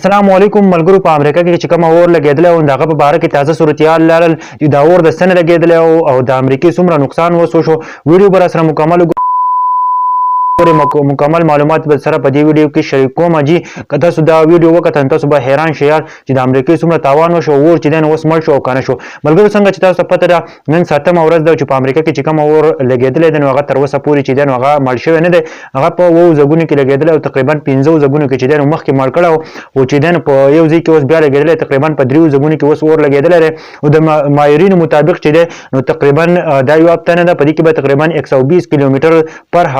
السلام علیکم ملګرو. په امریکا کې چې کوم اور لګېدلی او د هغه په باره کې تازه صورتحال لرل چې دا اور د څه نه لګېدلی او د امریکې څومره نقصان وسو شو. ویډیو به راسره مکمل مکمل معلومات به سره په دې ویډیو کې شریکوم. جی که تاسو دا ویډیو وکتل تاسو به حیران شئ چې د امریکې څومره تاوان وشو، اور چې دی نو اوس مړ شو او کنه شو. ملګرو څنګه چې تاسو ته پته ده نن 7مه ورځ ده چې په امریکا کې چې کوم اور لګېدلی دی نو هغه تر اوسه پورې چې دی نو هغه مړ شوی نه دی. هغه په 7 ځایونو کې لګېدلی او تقریبا 15 ځایونو کې چې دی نو مخکې مړ کړی او چې دی نو په یو ځای کې اوس بیا لګېدلی تقریبا په 3 ځایونو کې اوس اور لګېدلی دی او د ماهرینو مطابق چې دی نو تقریبا دا یو هفته نه ده، په دې کې به تقریبا 120 کیلومتر پر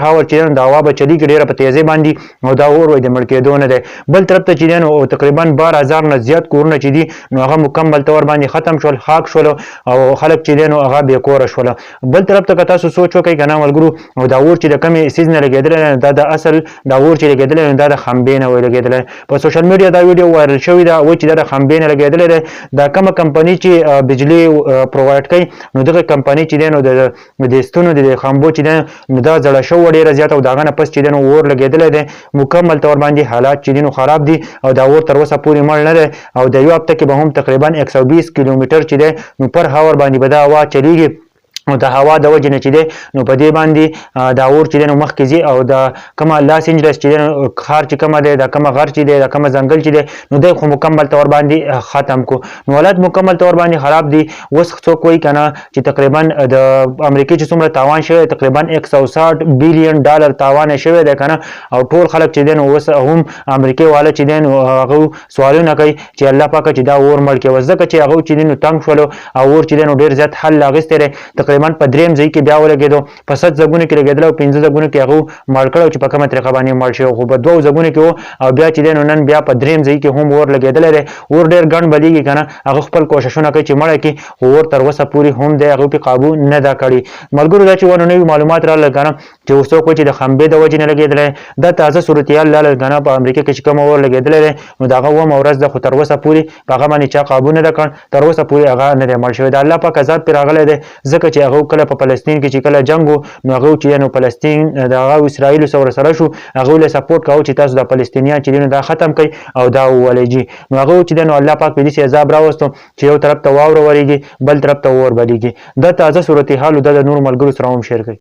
هاور چې دی د هوا به چلیږي ډېره په تیزۍ باندې او دا اور د مړ کېدو نه دی. بل طرف ته چې دی نو تقریبا 12,000 نه زیات کورونه چې دي نو هغه مکمل طور باندې ختم شول، خاک شول او خلک چې دی نو هغه بې کوره شول. بل طرف ته که تاسو سوچ وکئ که نه ملګرو، او دا اور چې د کومې څیز نه لګېدلی دا د اصل دا اور چې لګېدلی دا د خمبې نه وی لګېدلی. په سوشل میډیا دا ویډیو وایرل شوې ده وایي چې دا د خمبې نه لګېدلی دی. دا کومه کمپنۍ چې بجلي پرووایډ کوي نو دغه کمپنۍ چې دی نو د ستونو د خمبو چې دی نو دا زړه شوې ډېره زیاته او د هغه نه پس چې دی نو اور لګېدلی دی مکمل طور باندې حالات چې دي نو خراب دي او دا اور تر اوسه پورې مړ نه دی او د یو هفته کې به هم تقریبا 120 کیلومتر چې دی نو پر هاور باندې به دا هوا چلیږي او د هوا د وجې نه چې دی نو په دې باندې دا اور چې دی نو مخکې ځي او د کومه لاس انجلس چې دی نو ښار چې کومه دی دا کومه غر چې دی دا کومه ځنګل چې دی نو دی خو مکمل طور باندې ختم کو. نو حالات مکمل طور باندې خراب دي. اوس څوک وایي که نه چې تقریبا د امریکې چې څومره تاوان شوی تقریبا 160 بلیون ډالر تاوان شوی دی که نه او ټول خلک چې دی نو اوس هم امریکې والا چې دی نو هغه سوالونه کوي چې الله پاکه چې دا اور مړ کړي، ځکه چې هغه چې دی نو تنګ شولو او اور چې دی نو ډېر زیات حل اخیستی دی. تقریبا په 3 ځای کې بیا ولګېدو، په 7 ځایونو کې لګېدلی او 15 ځایونو کې هغه مړ کړی چې په کومه طریقه باندې مړ شوی، خو په 2 ځایونو کې او بیا چې دی نو نن بیا په 3 ځای کې هم اور لګېدلی دی. اور ډېر ګڼ بلیږي که نه، هغه خپل کوششونه کوي چې مړه کړي خو اور تر اوسه پورې هم دی هغه پې قابو نه ده کړی. ملګرو دا چې ونه نوي معلومات راغلل که نه چې اوس څوک وایي چې د خمبې د وجې نه لګېدلی دا تازه صورتحال لاړل که نه په امریکا کې چې کوم اور لګېدلی دی نو د هغه 7مه ورځ ده خو تر اوسه پورې په هغه باندې چا قابو نه ده کړ، تر اوسه پورې هغه نه دی مړ شوی. د الله پاک عذاب پرې راغلی دی ځکه چې هغه کله په فلسطین کې چې کله جنګ و نو هغه چې نو فلسطین د هغه اسرائیلو سره شو هغه له سپورټ کاوه چې تاسو د فلسطینیان چې نو دا ختم کړئ او دا وولېږي. نو هغه چې نو الله پاک په دې عذاب راوستو چې یو طرف ته واوره ورېږي بل طرف ته اور بلیږي. دا تازه صورتحال د نور ملګرو سره هم شیر کړئ.